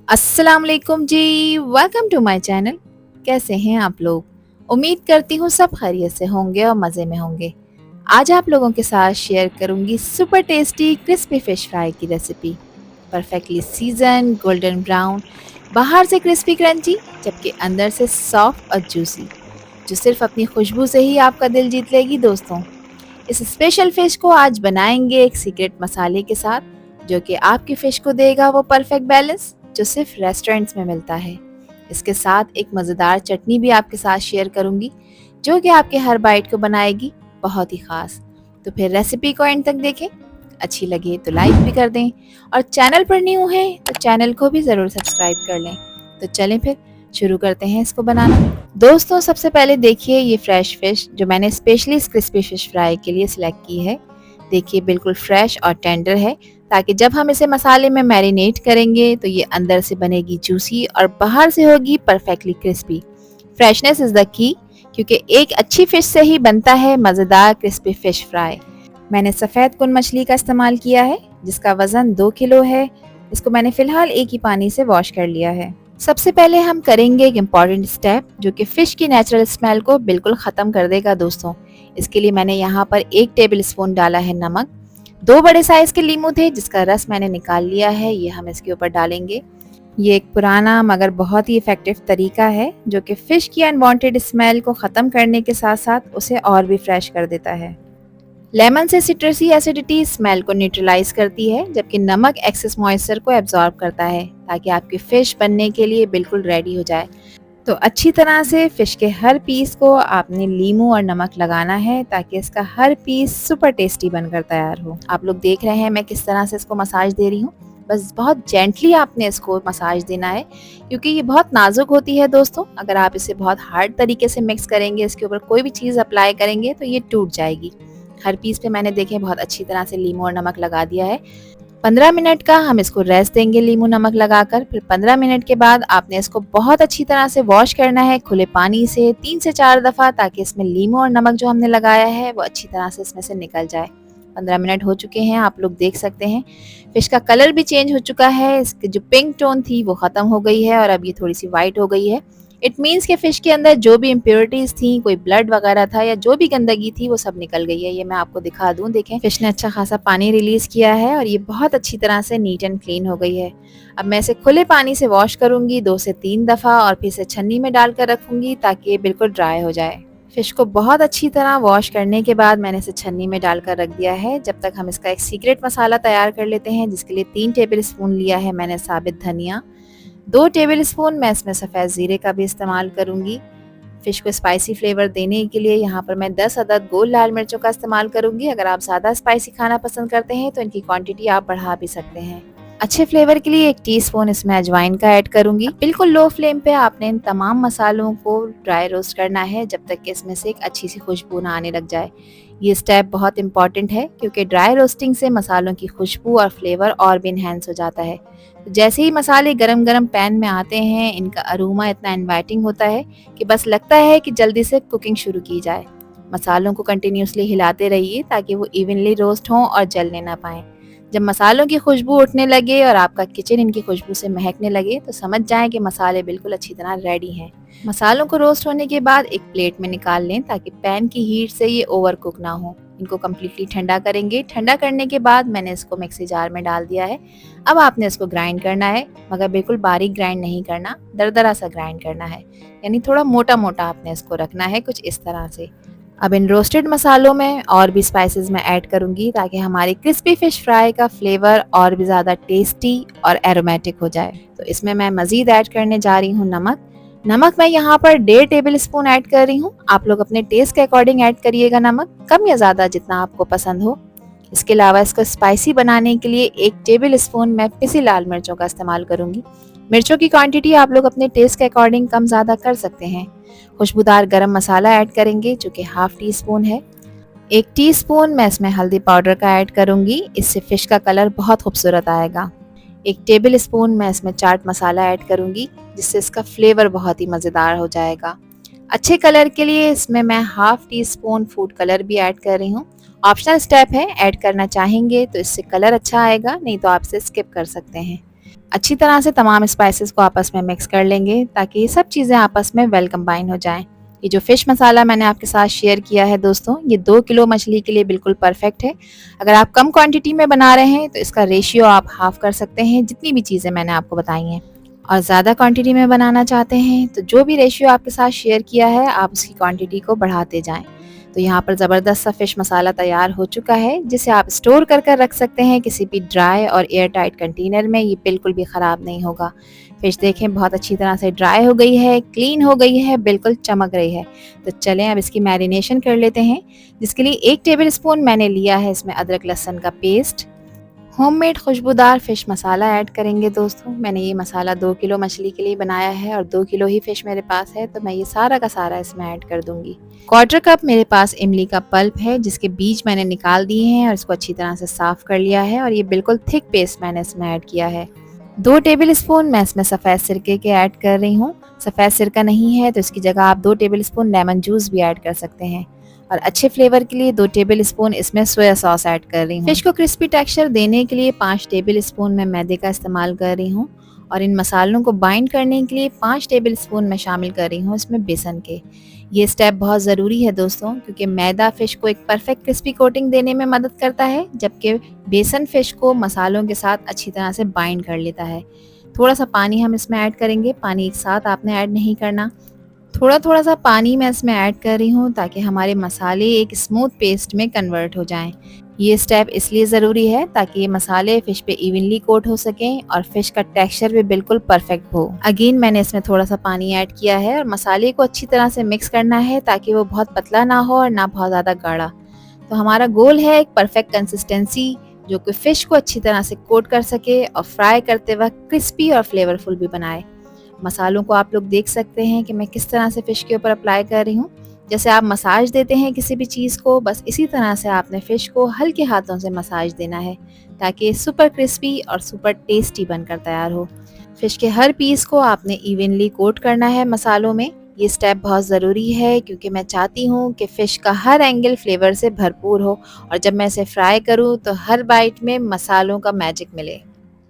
अस्सलाम वालेकुम जी। Welcome to my channel. कैसे हैं आप लोग? उम्मीद करती हूँ सब खैरियत से होंगे और मज़े में होंगे। आज आप लोगों के साथ शेयर करूंगी super tasty crispy fish fry की recipe. Perfectly season golden brown, बाहर से क्रिस्पी क्रंची, जबकि अंदर से सॉफ्ट और जूसी, जो सिर्फ अपनी खुशबू से ही आपका दिल जीत लेगी दोस्तों। इस स्पेशल फिश को आज बनाएंगे एक सीक्रेट मसाले के साथ, जो कि आपकी फिश को देगा वो परफेक्ट बैलेंस जो सिर्फ रेस्टोरेंट्स में मिलता है। इसके साथ एक मज़ेदार चटनी भी आपके साथ शेयर करूंगी, जो कि आपके हर बाइट को बनाएगी बहुत ही खास। तो फिर रेसिपी को एंड तक देखें, अच्छी लगे तो लाइक भी कर दें, और चैनल पर न्यू है तो चैनल को भी ज़रूर सब्सक्राइब कर लें। तो चलें फिर शुरू करते हैं इसको बनाना। दोस्तों, सबसे पहले देखिए ये फ्रेश फिश जो मैंने स्पेशली इस क्रिस्पी फिश फ्राई के लिए सिलेक्ट की है। देखिए बिल्कुल फ्रेश और टेंडर है, ताकि जब हम इसे मसाले में मैरिनेट करेंगे तो ये अंदर से बनेगी जूसी और बाहर से होगी perfectly crispy. Freshness is the key, क्योंकि एक अच्छी फिश से ही बनता है मज़ेदार क्रिस्पी फिश फ्राई। मैंने सफ़ेद कुन मछली का इस्तेमाल किया है, जिसका वज़न 2 किलो है। इसको मैंने फ़िलहाल एक ही पानी से वॉश कर लिया है। सबसे पहले हम करेंगे एक इम्पॉर्टेंट स्टेप, जो कि फ़िश की नेचुरल स्मेल को बिल्कुल ख़त्म कर देगा दोस्तों। इसके लिए मैंने यहाँ पर 1 टेबल स्पून डाला है नमक। 2 बड़े साइज़ के लीमू थे, जिसका रस मैंने निकाल लिया है, ये हम इसके ऊपर डालेंगे। ये एक पुराना मगर बहुत ही इफ़ेक्टिव तरीका है, जो कि फ़िश की अनवांटेड स्मेल को ख़त्म करने के साथ साथ उसे और भी फ्रेश कर देता है। लेमन से सिट्रसी एसिडिटी स्मेल को न्यूट्रलाइज करती है, जबकि नमक एक्सेस मॉइस्चर को एब्जॉर्ब करता है, ताकि आपकी फिश बनने के लिए बिल्कुल रेडी हो जाए। तो अच्छी तरह से फिश के हर पीस को आपने लीमू और नमक लगाना है, ताकि इसका हर पीस सुपर टेस्टी बनकर तैयार हो। आप लोग देख रहे हैं मैं किस तरह से इसको मसाज दे रही हूँ। बस बहुत जेंटली आपने इसको मसाज देना है, क्योंकि ये बहुत नाजुक होती है दोस्तों। अगर आप इसे बहुत हार्ड तरीके से मिक्स करेंगे, इसके ऊपर कोई भी चीज़ अप्लाई करेंगे, तो ये टूट जाएगी। हर पीस पे मैंने देखें बहुत अच्छी तरह से लीमू और नमक लगा दिया है। 15 मिनट का हम इसको रेस्ट देंगे लीमू नमक लगाकर। फिर 15 मिनट के बाद आपने इसको बहुत अच्छी तरह से वॉश करना है खुले पानी से 3 से 4 दफ़ा, ताकि इसमें लीमू और नमक जो हमने लगाया है वो अच्छी तरह से इसमें से निकल जाए। 15 मिनट हो चुके हैं, आप लोग देख सकते हैं फिश का कलर भी चेंज हो चुका है। इसकी जो पिंक टोन थी वो ख़त्म हो गई है और अब ये थोड़ी सी वाइट हो गई है। इट मीन्स कि फ़िश के अंदर जो भी इम्प्योरिटीज़ थी, कोई ब्लड वगैरह था या जो भी गंदगी थी, वो सब निकल गई है। ये मैं आपको दिखा दूँ, देखें फ़िश ने अच्छा खासा पानी रिलीज़ किया है और ये बहुत अच्छी तरह से नीट एंड क्लीन हो गई है। अब मैं इसे खुले पानी से वॉश करूँगी 2 से 3 दफ़ा, और फिर इसे छन्नी में डालकर रखूँगी, ताकि ये बिल्कुल ड्राई हो जाए। फ़िश को बहुत अच्छी तरह वॉश करने के बाद मैंने इसे छन्नी में डालकर रख दिया है। जब तक हम इसका एक सीक्रेट मसाला तैयार कर लेते हैं, जिसके लिए 3 टेबल स्पून लिया है मैंने साबित धनिया। 2 टेबल स्पून मैं इसमें सफ़ेद ज़ीरे का भी इस्तेमाल करूँगी। फ़िश को स्पाइसी फ्लेवर देने के लिए यहाँ पर मैं 10 अदद गोल लाल मिर्चों का इस्तेमाल करूँगी। अगर आप ज़्यादा स्पाइसी खाना पसंद करते हैं तो इनकी क्वांटिटी आप बढ़ा भी सकते हैं। अच्छे फ्लेवर के लिए 1 टीस्पून इसमें अजवाइन का ऐड करूँगी। बिल्कुल लो फ्लेम पे आपने इन तमाम मसालों को ड्राई रोस्ट करना है, जब तक कि इसमें से एक अच्छी सी खुशबू ना आने लग जाए। ये स्टेप बहुत इंपॉर्टेंट है, क्योंकि ड्राई रोस्टिंग से मसालों की खुशबू और फ्लेवर और भी इन्हेंस हो जाता है। तो जैसे ही मसाले गरम गरम पैन में आते हैं, इनका अरोमा इतना इनवाइटिंग होता है कि बस लगता है कि जल्दी से कुकिंग शुरू की जाए। मसालों को कंटिन्यूसली हिलाते रहिए, ताकि वो इवनली रोस्ट हों और जलने ना पाएं। जब मसालों की खुशबू उठने लगे और आपका किचन इनकी खुशबू से महकने लगे, तो समझ जाएं कि मसाले बिल्कुल अच्छी तरह रेडी हैं। मसालों को रोस्ट होने के बाद एक प्लेट में निकाल लें, ताकि पैन की हीट से ये ओवर कुक ना हो। इनको कम्प्लीटली ठंडा करेंगे। ठंडा करने के बाद मैंने इसको मिक्सी जार में डाल दिया है। अब आपने इसको ग्राइंड करना है, मगर बिल्कुल बारीक ग्राइंड नहीं करना, दरदरा सा ग्राइंड करना है, यानी थोड़ा मोटा मोटा आपने इसको रखना है, कुछ इस तरह से। अब इन रोस्टेड मसालों में और भी स्पाइसेस मैं ऐड करूंगी, ताकि हमारी क्रिस्पी फिश फ्राई का फ्लेवर और भी ज़्यादा टेस्टी और एरोमेटिक हो जाए। तो इसमें मैं मज़ीद ऐड करने जा रही हूँ नमक। नमक मैं यहाँ पर 1.5 टेबल स्पून ऐड कर रही हूँ। आप लोग अपने टेस्ट के अकॉर्डिंग ऐड करिएगा नमक, कम या ज़्यादा जितना आपको पसंद हो। इसके अलावा इसको स्पाइसी बनाने के लिए 1 टेबल स्पून मैं पिसी लाल मिर्चों का इस्तेमाल करूंगी। मिर्चों की क्वांटिटी आप लोग अपने टेस्ट के अकॉर्डिंग कम ज़्यादा कर सकते हैं। खुशबूदार गरम मसाला ऐड करेंगे, जो कि हाफ टी स्पून है। 1 टीस्पून मैं इसमें हल्दी पाउडर का ऐड करूंगी, इससे फिश का कलर बहुत खूबसूरत आएगा। 1 टेबल स्पून मैं इसमें चाट मसाला ऐड करूंगी, जिससे इसका फ्लेवर बहुत ही मज़ेदार हो जाएगा। अच्छे कलर के लिए इसमें मैं half tea spoon food colour भी ऐड कर रही हूँ। ऑप्शनल स्टेप है, ऐड करना चाहेंगे तो इससे कलर अच्छा आएगा, नहीं तो आप इसे स्किप कर सकते हैं। अच्छी तरह से तमाम स्पाइसेस को आपस में मिक्स कर लेंगे ताकि ये सब चीज़ें आपस में वेल कंबाइन हो जाएं। ये जो फ़िश मसाला मैंने आपके साथ शेयर किया है दोस्तों, ये 2 किलो मछली के लिए बिल्कुल परफेक्ट है। अगर आप कम क्वांटिटी में बना रहे हैं तो इसका रेशियो आप हाफ़ कर सकते हैं, जितनी भी चीज़ें मैंने आपको बताई हैं। और ज़्यादा क्वांटिटी में बनाना चाहते हैं तो जो भी रेशियो आपके साथ शेयर किया है, आप उसकी क्वांटिटी को बढ़ाते जाएँ। तो यहाँ पर ज़बरदस्त सा फ़िश मसाला तैयार हो चुका है, जिसे आप स्टोर कर रख सकते हैं किसी भी ड्राई और एयर टाइट कंटेनर में। ये बिल्कुल भी ख़राब नहीं होगा। फ़िश देखें बहुत अच्छी तरह से ड्राई हो गई है, क्लीन हो गई है, बिल्कुल चमक रही है। तो चलें अब इसकी मैरिनेशन कर लेते हैं, जिसके लिए 1 टेबल स्पून मैंने लिया है इसमें अदरक लहसुन का पेस्ट। होममेड खुशबूदार फ़िश मसाला ऐड करेंगे दोस्तों। मैंने ये मसाला 2 किलो मछली के लिए बनाया है और 2 किलो ही फ़िश मेरे पास है, तो मैं ये सारा का सारा इसमें ऐड कर दूंगी। क्वार्टर कप मेरे पास इमली का पल्प है, जिसके बीज मैंने निकाल दिए हैं और इसको अच्छी तरह से साफ़ कर लिया है और ये बिल्कुल थिक पेस्ट मैंने इसमें ऐड किया है। 2 टेबल स्पून मैं इसमें सफ़ेद सिरके के ऐड कर रही हूँ। सफ़ेद सिरका नहीं है तो इसकी जगह आप 2 टेबल स्पून लेमन जूस भी ऐड कर सकते हैं। और अच्छे फ्लेवर के लिए 2 टेबल स्पून इसमें सोया सॉस ऐड कर रही हूँ। फिश को क्रिस्पी टेक्सचर देने के लिए 5 टेबल स्पून मैं मैदे का इस्तेमाल कर रही हूँ और इन मसालों को बाइंड करने के लिए 5 टेबल स्पून मैं शामिल कर रही हूँ इसमें बेसन के। ये स्टेप बहुत ज़रूरी है दोस्तों, क्योंकि मैदा फ़िश को एक परफेक्ट क्रिस्पी कोटिंग देने में मदद करता है, जबकि बेसन फ़िश को मसालों के साथ अच्छी तरह से बाइंड कर लेता है। थोड़ा सा पानी हम इसमें ऐड करेंगे, पानी एक साथ आपने ऐड नहीं करना। थोड़ा थोड़ा सा पानी मैं इसमें ऐड कर रही हूँ ताकि हमारे मसाले एक स्मूथ पेस्ट में कन्वर्ट हो जाएं। ये स्टेप इसलिए ज़रूरी है ताकि ये मसाले फ़िश पे इवनली कोट हो सकें और फ़िश का टेक्सचर भी बिल्कुल परफेक्ट हो। अगेन मैंने इसमें थोड़ा सा पानी ऐड किया है और मसाले को अच्छी तरह से मिक्स करना है ताकि वो बहुत पतला ना हो और ना बहुत ज़्यादा गाढ़ा। तो हमारा गोल है एक परफेक्ट कंसिस्टेंसी, जो कि फ़िश को अच्छी तरह से कोट कर सके और फ्राई करते वक्त क्रिस्पी और फ्लेवरफुल भी बनाए। मसालों को आप लोग देख सकते हैं कि मैं किस तरह से फ़िश के ऊपर अप्लाई कर रही हूँ। जैसे आप मसाज देते हैं किसी भी चीज़ को, बस इसी तरह से आपने फ़िश को हल्के हाथों से मसाज देना है ताकि सुपर क्रिस्पी और सुपर टेस्टी बनकर तैयार हो। फ़िश के हर पीस को आपने इवनली कोट करना है मसालों में। ये स्टेप बहुत ज़रूरी है क्योंकि मैं चाहती हूँ कि फ़िश का हर एंगल फ्लेवर से भरपूर हो और जब मैं इसे फ्राई करूँ तो हर बाइट में मसालों का मैजिक मिले।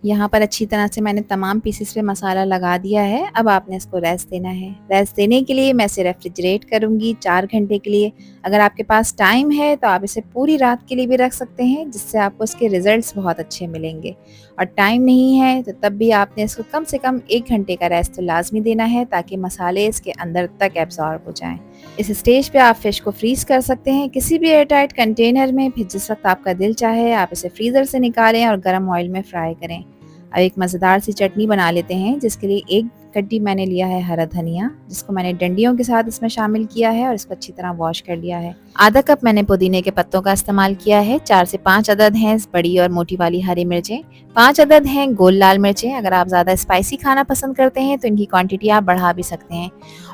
यहाँ पर अच्छी तरह से मैंने तमाम पीसेस पे मसाला लगा दिया है। अब आपने इसको रेस्ट देना है। रेस्ट देने के लिए मैं इसे रेफ्रिजरेट करूँगी 4 घंटे के लिए। अगर आपके पास टाइम है तो आप इसे पूरी रात के लिए भी रख सकते हैं, जिससे आपको इसके रिजल्ट्स बहुत अच्छे मिलेंगे। और टाइम नहीं है तो तब भी आपने इसको कम से कम 1 घंटे का रेस्ट तो लाजमी देना है ताकि मसाले इसके अंदर तक एब्जॉर्ब हो जाएँ। इस स्टेज पे आप फ़िश को फ्रीज़ कर सकते हैं किसी भी एयरटाइट कंटेनर में। फिर जिस वक्त आपका दिल चाहे आप इसे फ्रीज़र से निकालें और गर्म ऑयल में फ्राई करें। अब एक मज़ेदार सी चटनी बना लेते हैं, जिसके लिए 1 कट्टी मैंने लिया है हरा धनिया, जिसको मैंने डंडियों के साथ इसमें शामिल किया है और इसको अच्छी तरह वॉश कर लिया है। आधा कप मैंने पुदीने के पत्तों का इस्तेमाल किया है। 4 से 5 अदद हैं बड़ी और मोटी वाली हरी मिर्चें। 5 अदद हैं गोल लाल मिर्चें। अगर आप ज़्यादा स्पाइसी खाना पसंद करते हैं तो इनकी क्वांटिटी आप बढ़ा भी सकते हैं।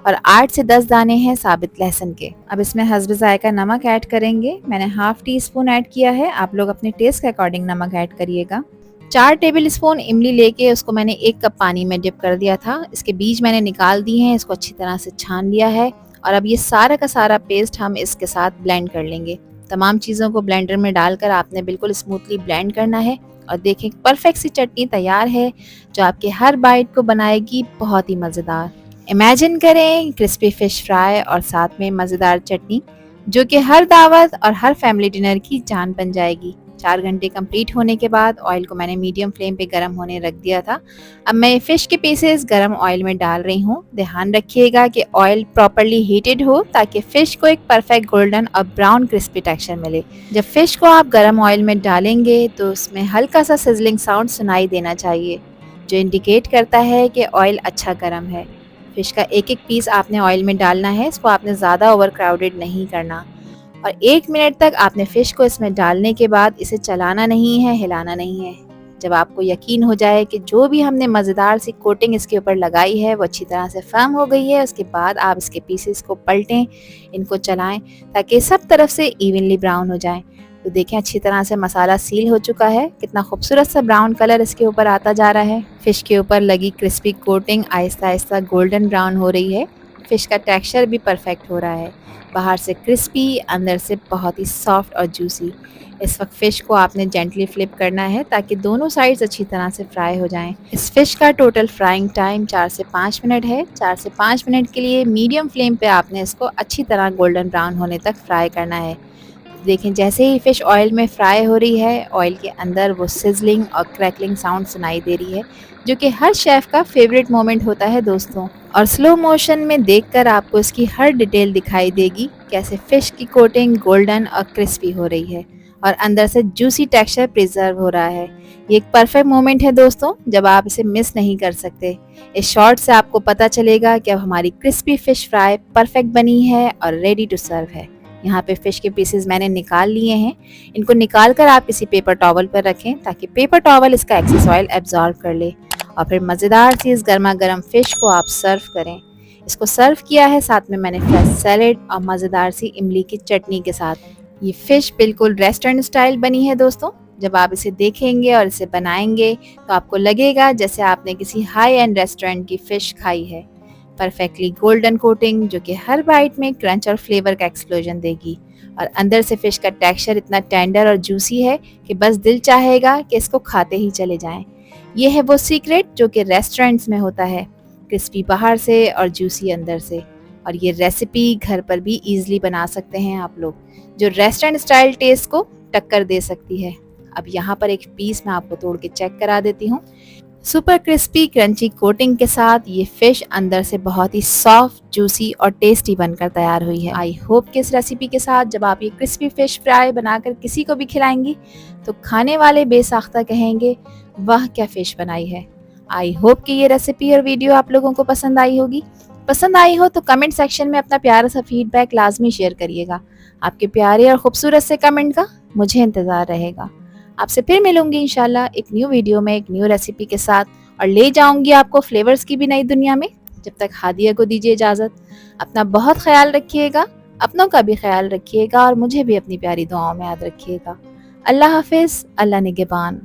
और 8 से 10 दाने हैं साबित लहसुन के। अब इसमें हस्ब ज़ायका नमक ऐड करेंगे। मैंने हाफ टी स्पून ऐड किया है, आप लोग अपने टेस्ट के अकॉर्डिंग नमक ऐड करिएगा। 4 टेबल स्पून इमली लेके उसको मैंने 1 कप पानी में डिप कर दिया था। इसके बीज मैंने निकाल दिए हैं, इसको अच्छी तरह से छान लिया है और अब ये सारा का सारा पेस्ट हम इसके साथ ब्लेंड कर लेंगे। तमाम चीज़ों को ब्लेंडर में डालकर आपने बिल्कुल स्मूथली ब्लेंड करना है और देखें परफेक्ट सी चटनी तैयार है, जो आपके हर बाइट को बनाएगी बहुत ही मज़ेदार। इमेजिन करें क्रिस्पी फ़िश फ्राई और साथ में मज़ेदार चटनी, जो कि हर दावत और हर फैमिली डिनर की जान बन जाएगी। 4 घंटे कंप्लीट होने के बाद ऑयल को मैंने मीडियम फ्लेम पे गरम होने रख दिया था। अब मैं फ़िश के पीसेस गरम ऑयल में डाल रही हूँ। ध्यान रखिएगा कि ऑयल प्रॉपर्ली हीटेड हो ताकि फ़िश को एक परफेक्ट गोल्डन और ब्राउन क्रिस्पी टेक्सचर मिले। जब फ़िश को आप गरम ऑयल में डालेंगे तो उसमें हल्का सा सिजलिंग साउंड सुनाई देना चाहिए, जो इंडिकेट करता है कि ऑयल अच्छा गर्म है। फ़िश का एक एक पीस आपने ऑयल में डालना है, इसको आपने ज़्यादा ओवर क्राउडेड नहीं करना। और 1 मिनट तक आपने फ़िश को इसमें डालने के बाद इसे चलाना नहीं है, हिलाना नहीं है। जब आपको यकीन हो जाए कि जो भी हमने मज़ेदार सी कोटिंग इसके ऊपर लगाई है वो अच्छी तरह से फर्म हो गई है, उसके बाद आप इसके पीसेस को पलटें, इनको चलाएं ताकि सब तरफ से इवनली ब्राउन हो जाए। तो देखें अच्छी तरह से मसाला सील हो चुका है, कितना खूबसूरत सा ब्राउन कलर इसके ऊपर आता जा रहा है। फ़िश के ऊपर लगी crispy coating Aahista Aahista golden brown हो रही है। फ़िश का टेक्सचर भी परफेक्ट हो रहा है। बाहर से क्रिस्पी, अंदर से बहुत ही सॉफ्ट और जूसी। इस वक्त फ़िश को आपने जेंटली फ्लिप करना है ताकि दोनों साइड्स अच्छी तरह से फ्राई हो जाएं। इस फ़िश का टोटल फ्राइंग टाइम 4 से 5 मिनट है। 4 से 5 मिनट के लिए मीडियम फ्लेम पे आपने इसको अच्छी तरह गोल्डन ब्राउन होने तक फ्राई करना है। देखें, जैसे ही फ़िश ऑयल में फ्राई हो रही है, ऑयल के अंदर वो सिज़लिंग और क्रैकलिंग साउंड सुनाई दे रही है, जो कि हर शेफ़ का फेवरेट मोमेंट होता है दोस्तों। और स्लो मोशन में देखकर आपको इसकी हर डिटेल दिखाई देगी, कैसे फ़िश की कोटिंग गोल्डन और क्रिस्पी हो रही है और अंदर से जूसी टेक्सचर प्रिजर्व हो रहा है। ये एक परफेक्ट मोमेंट है दोस्तों, जब आप इसे मिस नहीं कर सकते। इस शॉट से आपको पता चलेगा कि अब हमारी क्रिस्पी फ़िश फ्राई परफेक्ट बनी है और रेडी टू सर्व है। यहाँ पे फ़िश के पीसेस मैंने निकाल लिए हैं। इनको निकाल कर आप किसी पेपर टॉवल पर रखें ताकि पेपर टॉवल इसका एक्सेस ऑयल एब्जॉर्ब कर ले और फिर मज़ेदार सी इस गर्मा गर्म फ़िश को आप सर्व करें। इसको सर्व किया है साथ में मैंने फ्रेश सैलेड और मज़ेदार सी इमली की चटनी के साथ। ये फ़िश बिल्कुल रेस्टोरेंट स्टाइल बनी है दोस्तों। जब आप इसे देखेंगे और इसे बनाएंगे तो आपको लगेगा जैसे आपने किसी हाई एंड रेस्टोरेंट की फ़िश खाई है। परफेक्टली गोल्डन कोटिंग जो कि हर बाइट में क्रंच और फ्लेवर का एक्सप्लोजन देगी और अंदर से फ़िश का टेक्सचर इतना टेंडर और जूसी है कि बस दिल चाहेगा कि इसको खाते ही चले जाएं। ये है वो सीक्रेट जो कि रेस्टोरेंट्स में होता है, क्रिस्पी बाहर से और जूसी अंदर से। और ये रेसिपी घर पर भी ईजिली बना सकते हैं आप लोग, जो रेस्टोरेंट स्टाइल टेस्ट को टक्कर दे सकती है। अब यहाँ पर एक पीस मैं आपको तोड़ के चेक करा देती हूँ। सुपर क्रिस्पी क्रंची कोटिंग के साथ ये फिश अंदर से बहुत ही सॉफ्ट, जूसी और टेस्टी बनकर तैयार हुई है। आई होप कि इस रेसिपी के साथ जब आप ये क्रिस्पी फिश फ्राई बनाकर किसी को भी खिलाएंगी तो खाने वाले बेसाख्ता कहेंगे, वाह क्या फिश बनाई है। आई होप कि ये रेसिपी और वीडियो आप लोगों को पसंद आई होगी। पसंद आई हो तो कमेंट सेक्शन में अपना प्यारा सा फीडबैक लाजमी शेयर करिएगा। आपके प्यारे और खूबसूरत से कमेंट का मुझे इंतज़ार रहेगा। आपसे फिर मिलूंगी इंशाल्लाह एक न्यू वीडियो में, एक न्यू रेसिपी के साथ, और ले जाऊंगी आपको फ्लेवर्स की भी नई दुनिया में। जब तक हादिया को दीजिए इजाज़त। अपना बहुत ख्याल रखिएगा, अपनों का भी ख्याल रखिएगा और मुझे भी अपनी प्यारी दुआओं में याद रखिएगा। अल्लाह हाफिज़, अल्लाह निगहबान।